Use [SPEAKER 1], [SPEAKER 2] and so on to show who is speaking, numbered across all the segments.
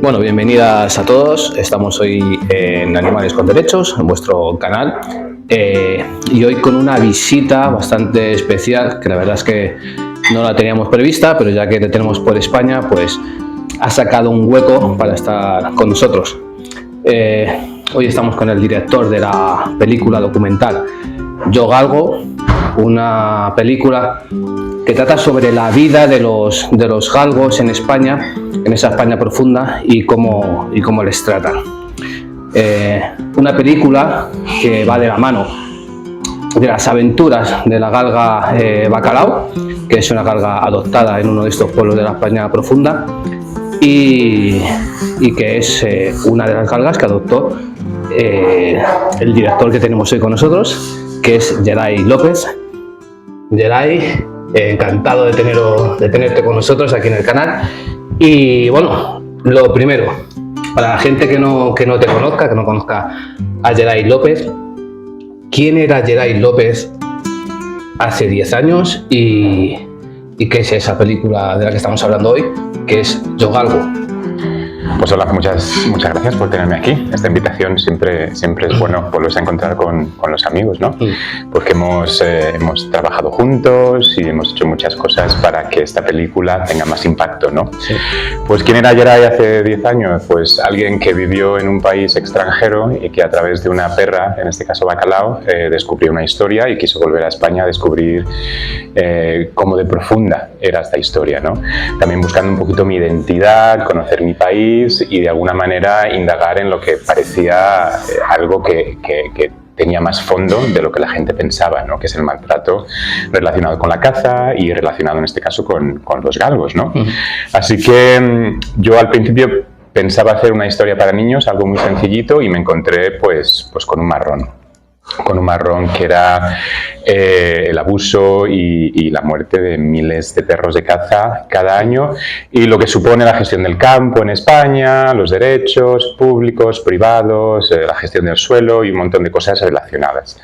[SPEAKER 1] Bueno, bienvenidas a todos. Estamos hoy en Animales con Derechos, en vuestro canal. Y hoy con una visita bastante especial, que la verdad es que no la teníamos prevista, pero ya que te tenemos por España, pues ha sacado un hueco para estar con nosotros. Hoy estamos con el director de la película documental Yo Galgo, una película que trata sobre la vida de los galgos en España, en esa España profunda, y cómo les tratan. Una película que va de la mano de las aventuras de la galga Bacalao, que es una galga adoptada en uno de estos pueblos de la España profunda, y que es una de las galgas que adoptó el director que tenemos hoy con nosotros, que es Yeray López. Yeray, encantado de tenerte con nosotros aquí en el canal. Y bueno, lo primero, para la gente que no te conozca, que no conozca a Yeray López, ¿quién era Yeray López hace 10 años y qué es esa película de la que estamos hablando hoy, que es Yo Galgo?
[SPEAKER 2] Pues hola, muchas gracias por tenerme aquí. Esta invitación siempre es bueno volverse a encontrar con los amigos, ¿no? Porque hemos trabajado juntos y hemos hecho muchas cosas para que esta película tenga más impacto, ¿no? Sí. Pues ¿quién era Yeray hace 10 años? Pues alguien que vivió en un país extranjero y que a través de una perra, en este caso Bacalao, descubrió una historia y quiso volver a España a descubrir cómo de profunda era esta historia, ¿no? También buscando un poquito mi identidad, conocer mi país y de alguna manera indagar en lo que parecía algo que tenía más fondo de lo que la gente pensaba, ¿no? Que es el maltrato relacionado con la caza y relacionado en este caso con los galgos, ¿no? Así que yo al principio pensaba hacer una historia para niños, algo muy sencillito, y me encontré pues con un marrón que era el abuso y la muerte de miles de perros de caza cada año, y lo que supone la gestión del campo en España, los derechos públicos, privados, la gestión del suelo y un montón de cosas relacionadas.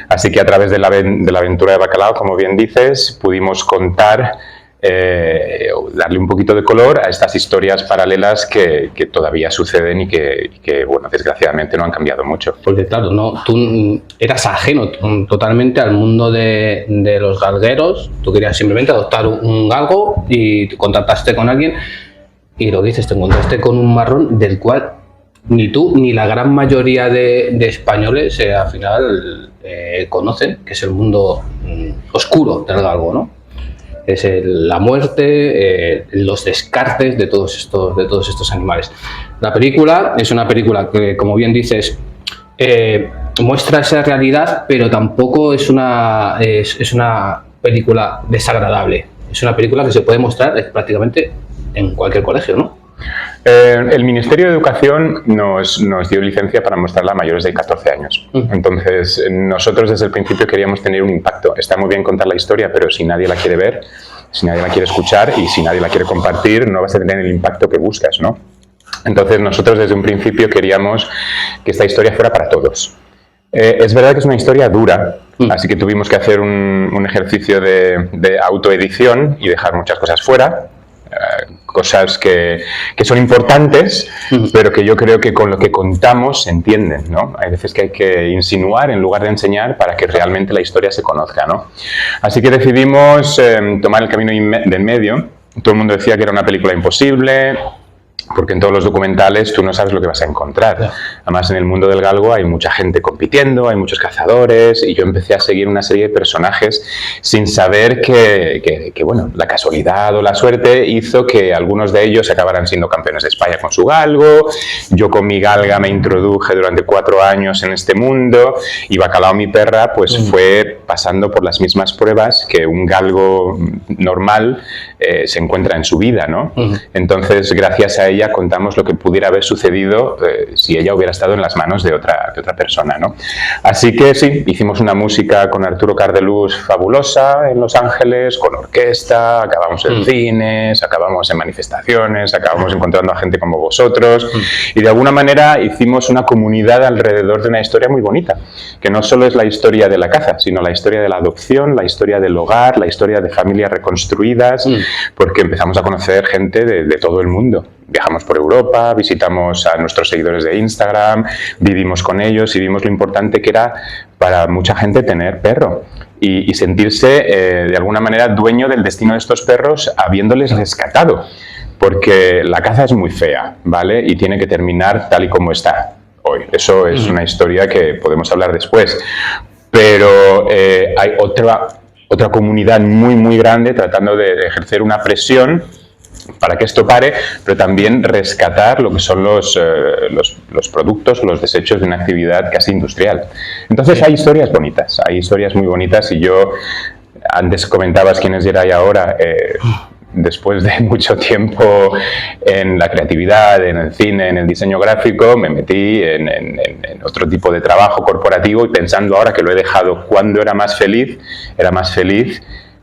[SPEAKER 2] Así que a través de la aventura de Bacalao, como bien dices, pudimos contar, darle un poquito de color a estas historias paralelas que todavía suceden y que, bueno, desgraciadamente no han cambiado mucho.
[SPEAKER 1] Porque claro, tú eras ajeno totalmente al mundo de los galgueros. Tú querías simplemente adoptar un galgo y contactaste con alguien, y lo que dices, te encontraste con un marrón del cual ni tú ni la gran mayoría de españoles al final conocen, que es el mundo oscuro del galgo, ¿no? Es la muerte, los descartes de todos estos animales. La película es una película que, como bien dices, muestra esa realidad, pero tampoco es una película desagradable. Es una película que se puede mostrar prácticamente en cualquier colegio, ¿no?
[SPEAKER 2] El Ministerio de Educación nos dio licencia para mostrarla a mayores de 14 años. Entonces, nosotros desde el principio queríamos tener un impacto. Está muy bien contar la historia, pero si nadie la quiere ver, si nadie la quiere escuchar y si nadie la quiere compartir, no vas a tener el impacto que buscas, ¿no? Entonces, nosotros desde un principio queríamos que esta historia fuera para todos. Es verdad que es una historia dura, así que tuvimos que hacer un ejercicio de autoedición y dejar muchas cosas fuera. Cosas que son importantes, pero que yo creo que con lo que contamos se entienden, ¿no? Hay veces que hay que insinuar en lugar de enseñar para que realmente la historia se conozca, ¿no? Así que decidimos tomar el camino del medio. Todo el mundo decía que era una película imposible, porque en todos los documentales tú no sabes lo que vas a encontrar. Además, en el mundo del galgo hay mucha gente compitiendo, hay muchos cazadores, y yo empecé a seguir una serie de personajes sin saber que bueno, la casualidad o la suerte hizo que algunos de ellos acabaran siendo campeones de España con su galgo. Yo con mi galga me introduje durante 4 años en este mundo, y Bacalao, mi perra, pues fue pasando por las mismas pruebas que un galgo normal se encuentra en su vida, ¿no? Entonces, gracias a ella contamos lo que pudiera haber sucedido si ella hubiera estado en las manos de otra persona, ¿no? Así que sí, hicimos una música con Arturo Cardelús fabulosa en Los Ángeles, con orquesta, acabamos en cines, acabamos en manifestaciones, acabamos encontrando a gente como vosotros, y de alguna manera hicimos una comunidad alrededor de una historia muy bonita, que no solo es la historia de la caza, sino la historia de la adopción, la historia del hogar, la historia de familias reconstruidas, porque empezamos a conocer gente de todo el mundo. viajamos por Europa, visitamos a nuestros seguidores de Instagram, vivimos con ellos y vimos lo importante que era para mucha gente tener perro y sentirse de alguna manera dueño del destino de estos perros habiéndoles rescatado, porque la caza es muy fea, ¿vale? Y tiene que terminar tal y como está hoy. Eso es una historia que podemos hablar después, pero hay otra comunidad muy grande tratando de ejercer una presión para que esto pare, pero también rescatar lo que son los productos o los desechos de una actividad casi industrial. Entonces hay historias bonitas, hay historias muy bonitas, y yo, antes comentabas quién es Geray ahora, después de mucho tiempo en la creatividad, en el cine, en el diseño gráfico, me metí en otro tipo de trabajo corporativo, y pensando ahora que lo he dejado cuando era más feliz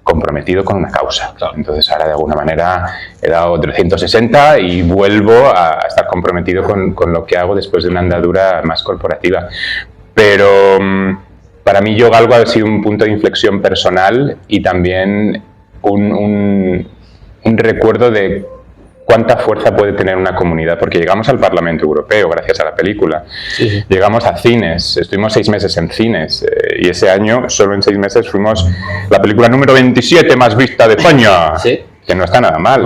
[SPEAKER 2] comprometido con una causa. Claro. Entonces ahora de alguna manera he dado 360 y vuelvo a estar comprometido con lo que hago después de una andadura más corporativa. Pero para mí Yo Galgo ha sido un punto de inflexión personal y también un recuerdo de cuánta fuerza puede tener una comunidad, porque llegamos al Parlamento Europeo gracias a la película, llegamos a cines, estuvimos 6 meses en cines, y ese año, solo en 6 meses, fuimos la película número 27 más vista de España, que no está nada mal,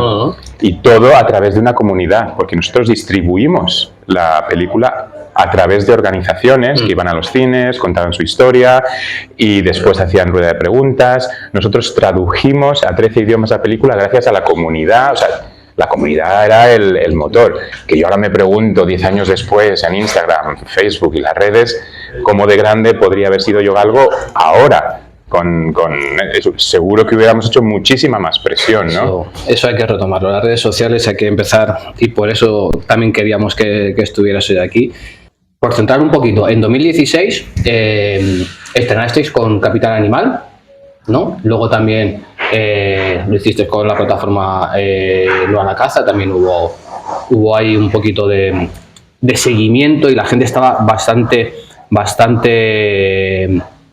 [SPEAKER 2] y todo a través de una comunidad, porque nosotros distribuimos la película a través de organizaciones que iban a los cines, contaban su historia y después hacían rueda de preguntas. Nosotros tradujimos a 13 idiomas la película gracias a la comunidad. O sea, la comunidad era el motor. Que yo ahora me pregunto, 10 años después, en Instagram, Facebook y las redes, cómo de grande podría haber sido Yo Galgo ahora. Seguro que hubiéramos hecho muchísima más presión, ¿no?
[SPEAKER 1] Eso hay que retomarlo. Las redes sociales hay que empezar, y por eso también queríamos que estuvieras hoy aquí. Por centrar un poquito, en 2016 estrenasteis con Capital Animal, ¿no? Luego también lo hiciste con la plataforma No a la Caza, también hubo ahí un poquito de seguimiento, y la gente estaba bastante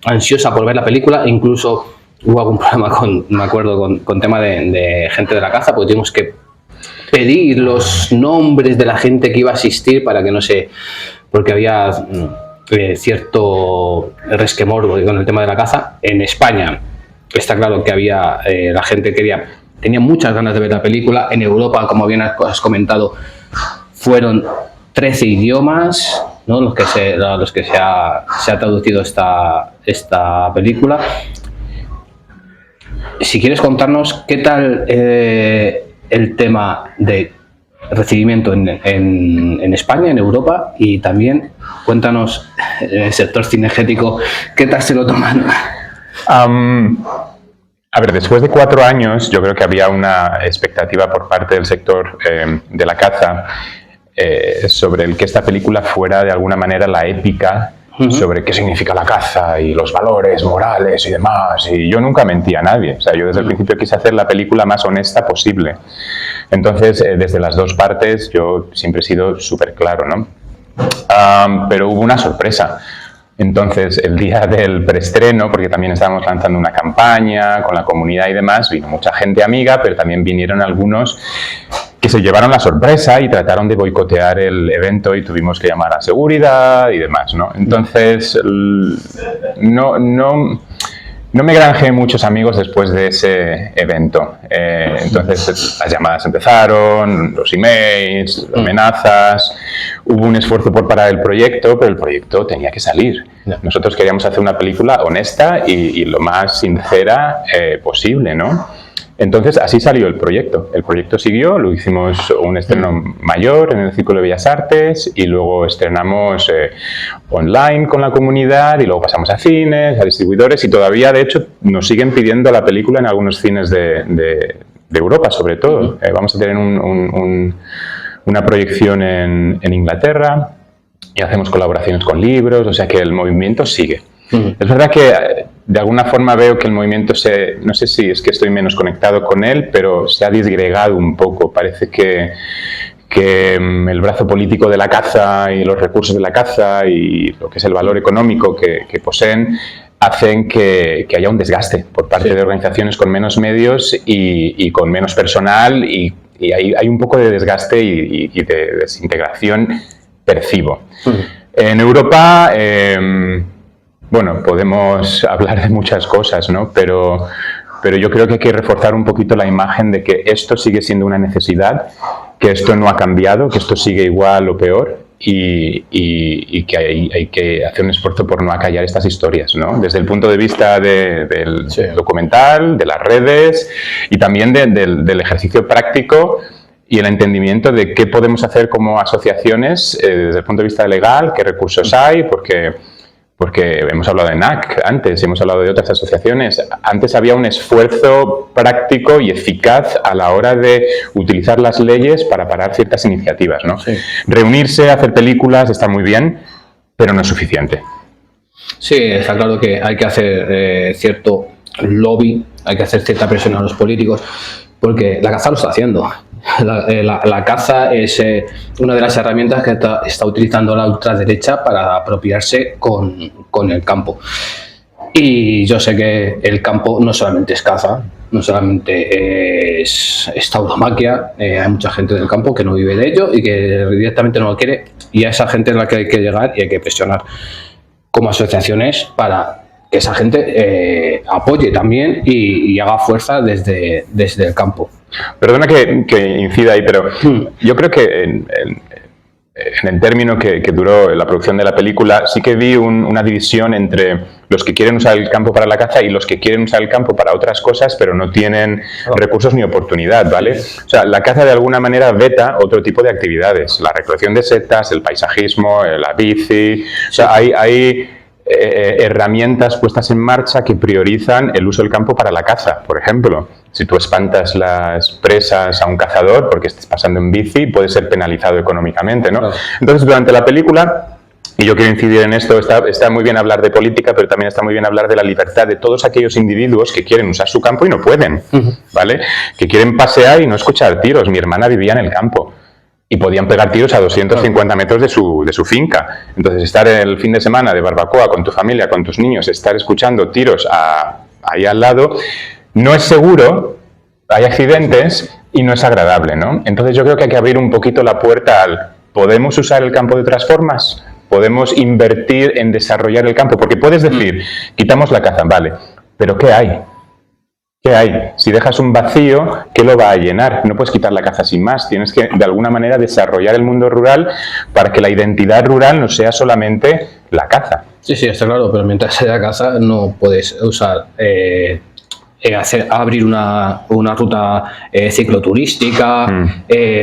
[SPEAKER 1] ansiosa por ver la película. Incluso hubo algún problema me acuerdo, con tema de gente de la caza, porque tuvimos que pedir los nombres de la gente que iba a asistir para que no se... porque había cierto resquemor con el tema de la caza. En España está claro que había la gente tenía muchas ganas de ver la película. En Europa, como bien has comentado, fueron 13 idiomas, ¿no? los que se ha traducido esta película. Si quieres contarnos qué tal el tema de recibimiento en España, en Europa, y también cuéntanos en el sector cinegético qué tal se lo toman.
[SPEAKER 2] A ver, después de 4 años yo creo que había una expectativa por parte del sector de la caza sobre el que esta película fuera de alguna manera la épica sobre qué significa la caza y los valores morales y demás, y yo nunca mentí a nadie. O sea, yo desde el principio quise hacer la película más honesta posible. Entonces, desde las dos partes yo siempre he sido súper claro, ¿no? Pero hubo una sorpresa. Entonces, el día del preestreno, porque también estábamos lanzando una campaña con la comunidad y demás, vino mucha gente amiga, pero también vinieron algunos que se llevaron la sorpresa y trataron de boicotear el evento, y tuvimos que llamar a seguridad y demás, ¿no? Entonces, no me granjeé muchos amigos después de ese evento. Entonces las llamadas empezaron, los emails, las amenazas. Hubo un esfuerzo por parar el proyecto, pero el proyecto tenía que salir. Nosotros queríamos hacer una película honesta y lo más sincera posible, ¿no? Entonces así salió el proyecto. El proyecto siguió, lo hicimos un estreno mayor en el Círculo de Bellas Artes, y luego estrenamos online con la comunidad, y luego pasamos a cines, a distribuidores, y todavía de hecho nos siguen pidiendo la película en algunos cines de Europa, sobre todo. Vamos a tener una proyección en Inglaterra, y hacemos colaboraciones con libros, o sea que el movimiento sigue. Es verdad que de alguna forma veo que el movimiento no sé si es que estoy menos conectado con él, pero se ha disgregado un poco. Parece que el brazo político de la caza y los recursos de la caza y lo que es el valor económico que poseen hacen que haya un desgaste por parte de organizaciones con menos medios y con menos personal, y Y hay un poco de desgaste y de desintegración, percibo. En Europa, bueno, podemos hablar de muchas cosas, ¿no? Pero yo creo que hay que reforzar un poquito la imagen de que esto sigue siendo una necesidad, que esto no ha cambiado, que esto sigue igual o peor, y que hay que hacer un esfuerzo por no acallar estas historias, ¿no? Desde el punto de vista del documental, de las redes y también del ejercicio práctico y el entendimiento de qué podemos hacer como asociaciones desde el punto de vista legal, qué recursos hay, porque hemos hablado de NAC antes, hemos hablado de otras asociaciones. Antes había un esfuerzo práctico y eficaz a la hora de utilizar las leyes para parar ciertas iniciativas, ¿no? Sí. Reunirse, hacer películas está muy bien, pero no es suficiente.
[SPEAKER 1] Sí, está claro que hay que hacer cierto lobby, hay que hacer cierta presión a los políticos, porque la caza lo está haciendo. La caza es una de las herramientas que está utilizando la ultraderecha para apropiarse con el campo. Y yo sé que el campo no solamente es caza, no solamente es tauromaquia, hay mucha gente del campo que no vive de ello y que directamente no lo quiere, y a esa gente es la que hay que llegar y hay que presionar como asociaciones para que esa gente apoye también y haga fuerza desde el campo.
[SPEAKER 2] Perdona que incida ahí, pero yo creo que en el término que duró la producción de la película sí que vi una división entre los que quieren usar el campo para la caza y los que quieren usar el campo para otras cosas, pero no tienen recursos ni oportunidad, ¿vale? O sea, la caza de alguna manera veta otro tipo de actividades, la recolección de setas, el paisajismo, la bici, o sea, hay herramientas puestas en marcha que priorizan el uso del campo para la caza, por ejemplo. Si tú espantas las presas a un cazador porque estés pasando en bici, puedes ser penalizado económicamente, ¿no? Entonces, durante la película, y yo quiero incidir en esto, está muy bien hablar de política, pero también está muy bien hablar de la libertad de todos aquellos individuos que quieren usar su campo y no pueden, ¿vale? Que quieren pasear y no escuchar tiros. Mi hermana vivía en el campo y podían pegar tiros a 250 metros de su finca. Entonces, estar el fin de semana de barbacoa con tu familia, con tus niños, estar escuchando tiros ahí al lado, no es seguro, hay accidentes y no es agradable, ¿no? Entonces, yo creo que hay que abrir un poquito la puerta al ¿podemos usar el campo de otras formas? ¿Podemos invertir en desarrollar el campo? Porque puedes decir, quitamos la caza, vale, pero ¿qué hay? ¿Qué hay? Si dejas un vacío, ¿qué lo va a llenar? No puedes quitar la caza sin más. Tienes que, de alguna manera, desarrollar el mundo rural para que la identidad rural no sea solamente la caza.
[SPEAKER 1] Sí, sí, está claro, pero mientras sea caza no puedes usar... abrir una ruta cicloturística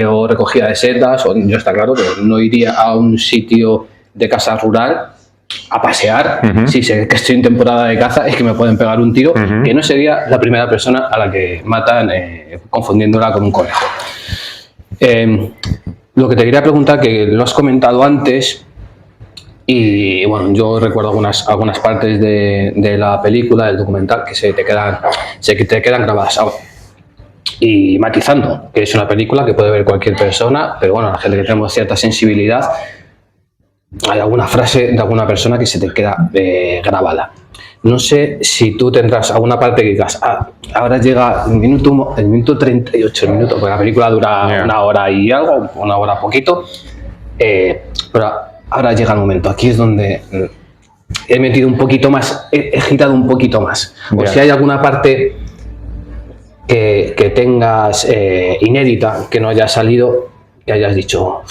[SPEAKER 1] o recogida de setas. Yo está claro que no iría a un sitio de caza rural a pasear. Si sé que estoy en temporada de caza, es que me pueden pegar un tiro, que no sería la primera persona a la que matan confundiéndola con un conejo. Lo que te quería preguntar, que lo has comentado antes, y bueno, yo recuerdo algunas partes de la película, del documental, que te quedan grabadas ahora. Y matizando, que es una película que puede ver cualquier persona, pero bueno, la gente que tenemos cierta sensibilidad, hay alguna frase de alguna persona que se te queda grabada. No sé si tú tendrás alguna parte que digas, ahora llega el minuto 38 minutos, porque la película dura una hora y algo, una hora poquito, pero ahora llega el momento, aquí es donde he metido un poquito más, he girado un poquito más. O si hay alguna parte que tengas inédita, que no haya salido, que hayas dicho,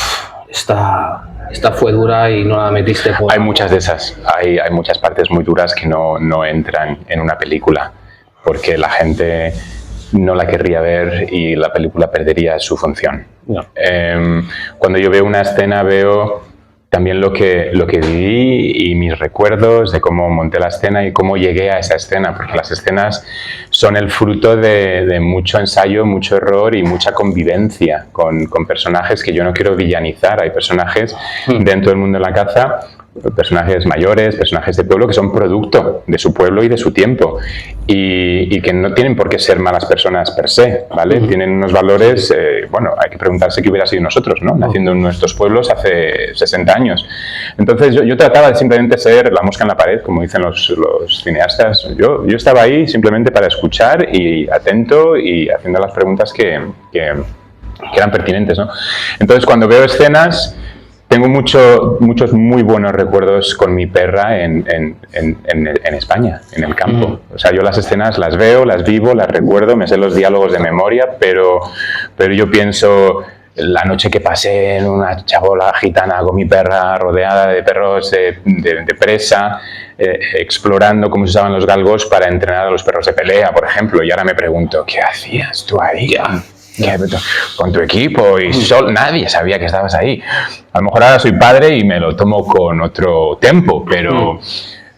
[SPEAKER 1] esta fue dura y no la metiste por...
[SPEAKER 2] Hay muchas de esas, hay muchas partes muy duras que no entran en una película, porque la gente no la querría ver y la película perdería su función. Cuando yo veo una escena, veo también lo que viví y mis recuerdos de cómo monté la escena y cómo llegué a esa escena, porque las escenas son el fruto de mucho ensayo, mucho error y mucha convivencia con personajes que yo no quiero villanizar. Hay personajes dentro del mundo de la caza, personajes mayores, personajes de pueblo que son producto de su pueblo y de su tiempo y que no tienen por qué ser malas personas per se, ¿vale? Tienen unos valores, bueno, hay que preguntarse qué hubiera sido nosotros, ¿no? Naciendo en nuestros pueblos hace 60 años. Entonces yo trataba de simplemente ser la mosca en la pared, como dicen los cineastas. Yo estaba ahí simplemente para escuchar y atento y haciendo las preguntas que que eran pertinentes, ¿no? Entonces, cuando veo escenas, tengo muchos muy buenos recuerdos con mi perra en España, en el campo. O sea, yo las escenas las veo, las vivo, las recuerdo, me sé los diálogos de memoria, pero yo pienso la noche que pasé en una chabola gitana con mi perra rodeada de perros de presa, explorando cómo se usaban los galgos para entrenar a los perros de pelea, por ejemplo. Y ahora me pregunto, ¿qué hacías tú ahí? Con tu equipo y nadie sabía que estabas ahí. A lo mejor ahora soy padre y me lo tomo con otro tempo, pero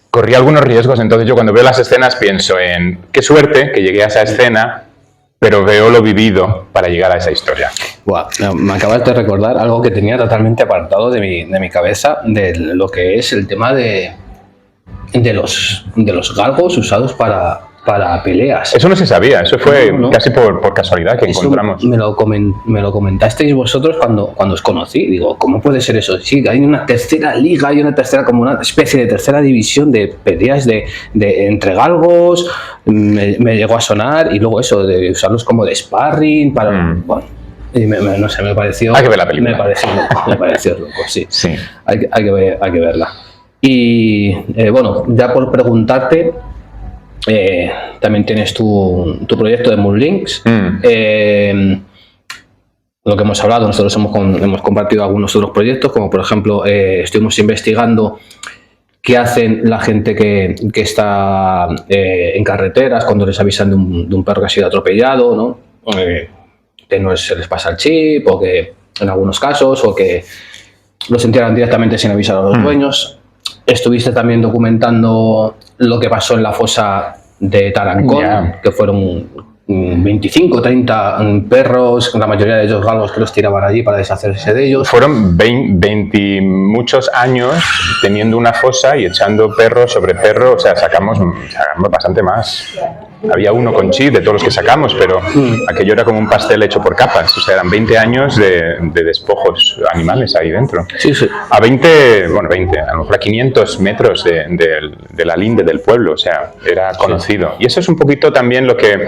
[SPEAKER 2] corrí algunos riesgos. Entonces yo cuando veo las escenas pienso en qué suerte que llegué a esa escena, pero veo lo vivido para llegar a esa historia.
[SPEAKER 1] Wow, me acabas de recordar algo que tenía totalmente apartado de mi cabeza, de lo que es el tema de los galgos usados para peleas.
[SPEAKER 2] Eso no se sabía, eso fue casi por casualidad que encontramos.
[SPEAKER 1] Me lo comentasteis vosotros cuando os conocí. Digo, ¿cómo puede ser eso? Sí, hay una tercera liga, hay una tercera, como una especie de tercera división de peleas de entre galgos. Me llegó a sonar, y luego eso de usarlos como de sparring para... Bueno, y no sé, me pareció...
[SPEAKER 2] Hay que ver la película.
[SPEAKER 1] Me pareció loco, sí. Hay que verla. Y bueno, ya por preguntarte, también tienes tu proyecto de Moonlinks. Lo que hemos hablado, nosotros hemos compartido algunos otros proyectos, como por ejemplo estuvimos investigando qué hacen la gente que está en carreteras cuando les avisan de un perro que ha sido atropellado, ¿no? Que no se les pasa el chip, o que en algunos casos, o que los entierran directamente sin avisar a los dueños. Estuviste también documentando lo que pasó en la fosa de Tarancón, que fueron 25 o 30 perros, la mayoría de ellos galgos, que los tiraban allí para deshacerse de ellos.
[SPEAKER 2] Fueron 20 muchos años teniendo una fosa y echando perro sobre perro, o sea, sacamos bastante más. Había uno con chip de todos los que sacamos, pero aquello era como un pastel hecho por capas, o sea, eran 20 años de despojos animales ahí dentro.
[SPEAKER 1] Sí.
[SPEAKER 2] A 20, a lo mejor a 500 metros de la linde del pueblo, o sea, era conocido. Sí. Y eso es un poquito también lo que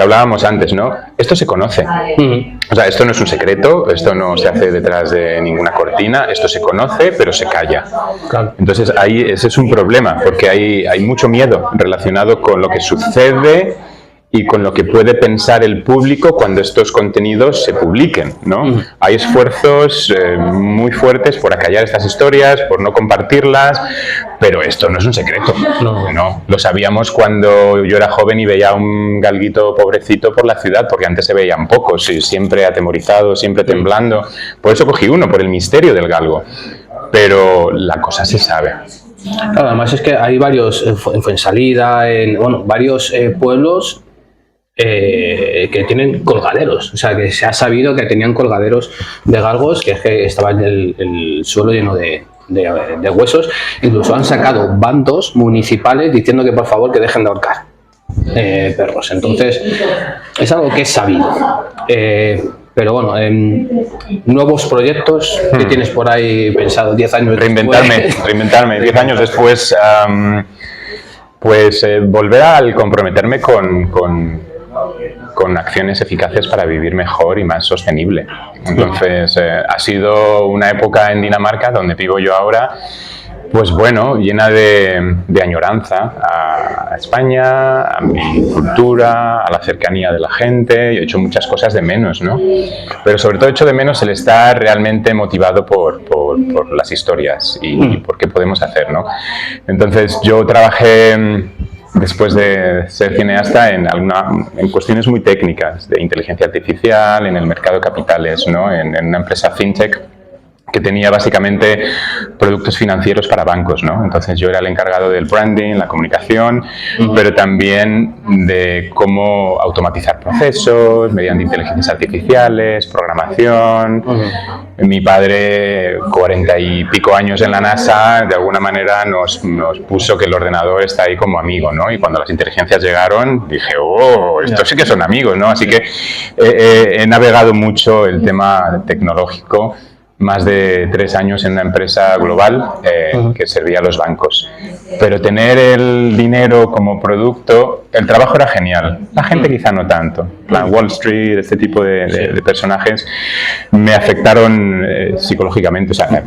[SPEAKER 2] hablábamos antes, ¿no? Esto se conoce. O sea, esto no es un secreto, esto no se hace detrás de ninguna cortina, esto se conoce, pero se calla. Claro. Entonces, ahí ese es un problema, porque hay mucho miedo relacionado con lo que sucede y con lo que puede pensar el público cuando estos contenidos se publiquen, ¿no? Hay esfuerzos muy fuertes por acallar estas historias, por no compartirlas, pero esto no es un secreto. No. Lo sabíamos cuando yo era joven y veía un galguito pobrecito por la ciudad, porque antes se veían pocos, y siempre atemorizado, siempre temblando. Por eso cogí uno, por el misterio del galgo. Pero la cosa se sabe.
[SPEAKER 1] Claro, además es que hay varios, en Fuensalida, varios pueblos que tienen colgaderos, o sea, que se ha sabido que tenían colgaderos de galgos, que es que estaba el suelo lleno de huesos. Incluso han sacado bandos municipales diciendo que por favor que dejen de ahorcar perros. Entonces es algo que es sabido. Pero bueno, nuevos proyectos que tienes por ahí pensado 10 años
[SPEAKER 2] reinventarme 10 años después, pues volver al comprometerme con acciones eficaces para vivir mejor y más sostenible. Entonces, ha sido una época en Dinamarca, donde vivo yo ahora, pues bueno, llena de añoranza a España, a mi cultura, a la cercanía de la gente. Yo he hecho muchas cosas de menos, ¿no? Pero sobre todo he hecho de menos el estar realmente motivado por las historias y por qué podemos hacer, ¿no? Entonces, yo trabajé, después de ser cineasta, en cuestiones muy técnicas de inteligencia artificial, en el mercado de capitales, ¿no? En una empresa fintech que tenía básicamente productos financieros para bancos, ¿no? Entonces yo era el encargado del branding, la comunicación, pero también de cómo automatizar procesos mediante inteligencias artificiales, programación. Mi padre, 40 y pico años en la NASA, de alguna manera nos puso que el ordenador está ahí como amigo, ¿no? Y cuando las inteligencias llegaron, dije, estos sí que son amigos, ¿no? Así que he navegado mucho el tema tecnológico más de 3 años en una empresa global que servía a los bancos. Pero tener el dinero como producto, el trabajo era genial. La gente quizá no tanto. Wall Street, este tipo de personajes me afectaron psicológicamente. O sea,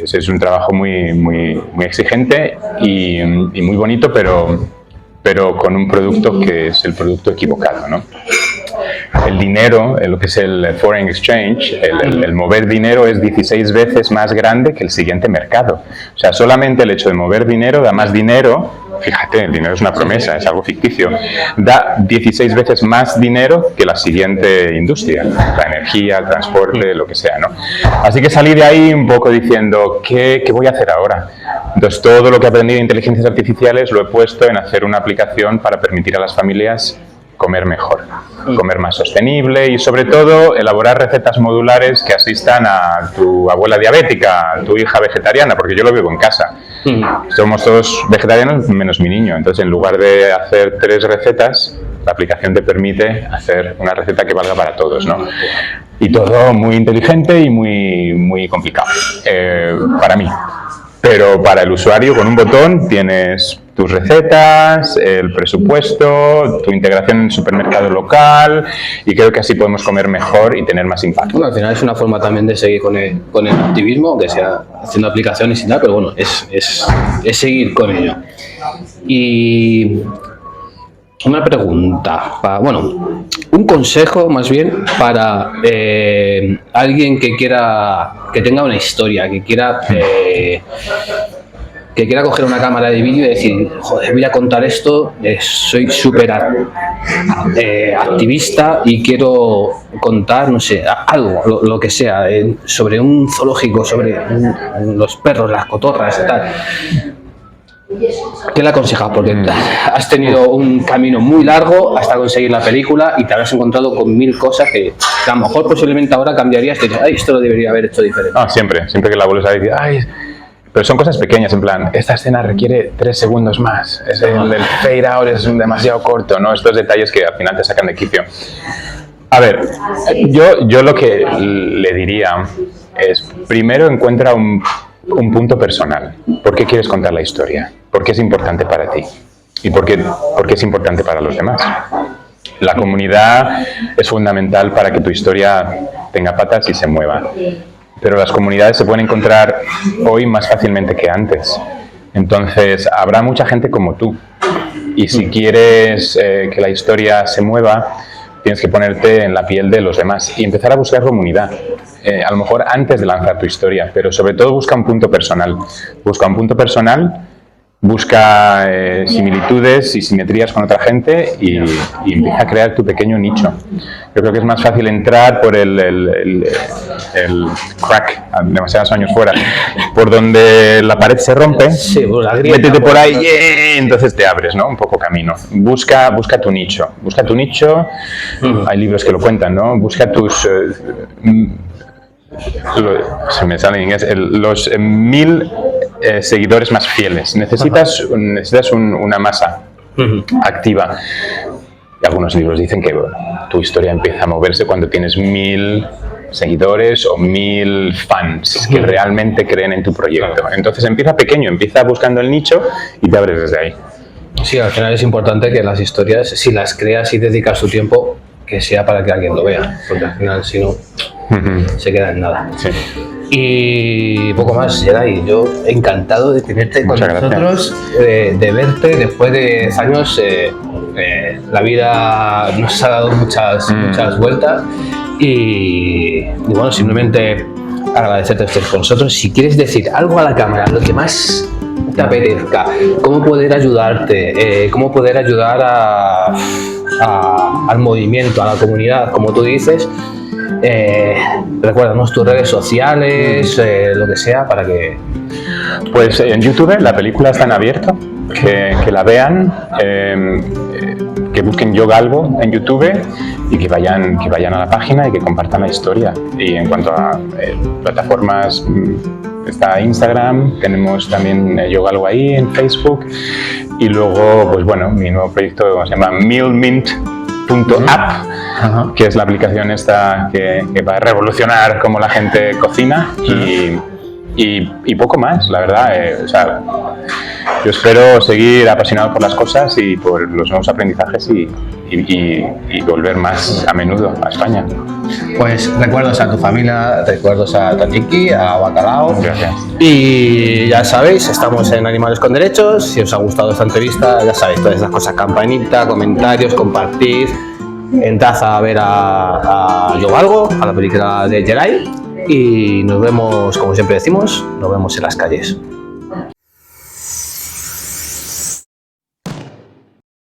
[SPEAKER 2] es un trabajo muy exigente y muy bonito, pero con un producto que es el producto equivocado, ¿no? El dinero, lo que es el foreign exchange, el mover dinero es 16 veces más grande que el siguiente mercado. O sea, solamente el hecho de mover dinero da más dinero. Fíjate, el dinero es una promesa, es algo ficticio. Da 16 veces más dinero que la siguiente industria, la energía, el transporte, lo que sea, ¿no? Así que salí de ahí un poco diciendo, ¿qué voy a hacer ahora? Entonces, todo lo que he aprendido de inteligencias artificiales lo he puesto en hacer una aplicación para permitir a las familias comer mejor, comer más sostenible y sobre todo elaborar recetas modulares que asistan a tu abuela diabética, a tu hija vegetariana, porque yo lo vivo en casa. Somos todos vegetarianos menos mi niño, entonces en lugar de hacer 3 recetas, la aplicación te permite hacer una receta que valga para todos, ¿no? Y todo muy inteligente y muy complicado para mí. Pero para el usuario, con un botón tienes tus recetas, el presupuesto, tu integración en el supermercado local y creo que así podemos comer mejor y tener más impacto.
[SPEAKER 1] Bueno, al final es una forma también de seguir con el activismo, aunque sea haciendo aplicaciones y tal, pero bueno, es seguir con ello. Y una pregunta, un consejo más bien para alguien que tenga una historia, que quiera coger una cámara de vídeo y decir, joder, voy a contar esto, soy súper activista y quiero contar, no sé, algo, lo que sea, sobre un zoológico, sobre los perros, las cotorras y tal. ¿Qué le aconsejas? Porque has tenido un camino muy largo hasta conseguir la película y te habrás encontrado con 1000 cosas que a lo mejor posiblemente ahora cambiarías y te dices, esto lo debería haber hecho diferente.
[SPEAKER 2] Siempre que la vuelves a decir, pero son cosas pequeñas, en plan, esta escena requiere 3 segundos más, el del fade out es demasiado corto, ¿no? Estos detalles que al final te sacan de quicio. A ver, yo lo que le diría es, primero encuentra un punto personal. ¿Por qué quieres contar la historia? ¿Por qué es importante para ti? ¿Y por qué es importante para los demás? La comunidad es fundamental para que tu historia tenga patas y se mueva. Pero las comunidades se pueden encontrar hoy más fácilmente que antes. Entonces, habrá mucha gente como tú. Y si quieres que la historia se mueva, tienes que ponerte en la piel de los demás y empezar a buscar comunidad. A lo mejor antes de lanzar tu historia, pero sobre todo busca un punto personal. Busca un punto personal, busca similitudes y simetrías con otra gente y empieza a crear tu pequeño nicho. Yo creo que es más fácil entrar por el crack, demasiados años fuera, por donde la pared se rompe, métete por ahí, entonces te abres, ¿no? Un poco camino. Busca tu nicho. Hay libros que lo cuentan, ¿no? Busca tus... se me sale en inglés, los 1000 seguidores más fieles. Necesitas una masa activa. Y algunos libros dicen que tu historia empieza a moverse cuando tienes 1000 seguidores o 1000 fans que realmente creen en tu proyecto. Entonces empieza pequeño, empieza buscando el nicho y te abres desde ahí.
[SPEAKER 1] Sí, al final es importante que las historias, si las creas y dedicas tu tiempo, que sea para que alguien lo vea, porque al final si no se queda en nada.
[SPEAKER 2] Sí.
[SPEAKER 1] Y poco más, Geray, yo encantado de tenerte con nosotros, de verte después de años. La vida nos ha dado muchas vueltas y bueno, simplemente agradecerte estar con nosotros. Si quieres decir algo a la cámara, lo que más te apetezca, cómo poder ayudarte, cómo poder ayudar al movimiento, a la comunidad, como tú dices, recuérdanos tus redes sociales, lo que sea, para que...
[SPEAKER 2] Pues en YouTube la película está en abierto, que la vean, que busquen Yo Galvo en YouTube y que vayan a la página y que compartan la historia. Y en cuanto a plataformas, está Instagram, tenemos también Yo Galvo ahí en Facebook y luego, pues bueno, mi nuevo proyecto se llama Meal Mint, App, que es la aplicación esta que va a revolucionar cómo la gente cocina y poco más, la verdad. O sea, yo espero seguir apasionado por las cosas y por los nuevos aprendizajes y volver más a menudo a España.
[SPEAKER 1] Pues recuerdos a tu familia, recuerdos a Tatiki, a Bacalao.
[SPEAKER 2] Gracias.
[SPEAKER 1] Y ya sabéis, estamos en Animales con Derechos. Si os ha gustado esta entrevista, ya sabéis, todas esas cosas, campanita, comentarios, compartid. Entrad a ver a Yo Valgo, a la película de Geray. Y nos vemos, como siempre decimos, nos vemos en las calles.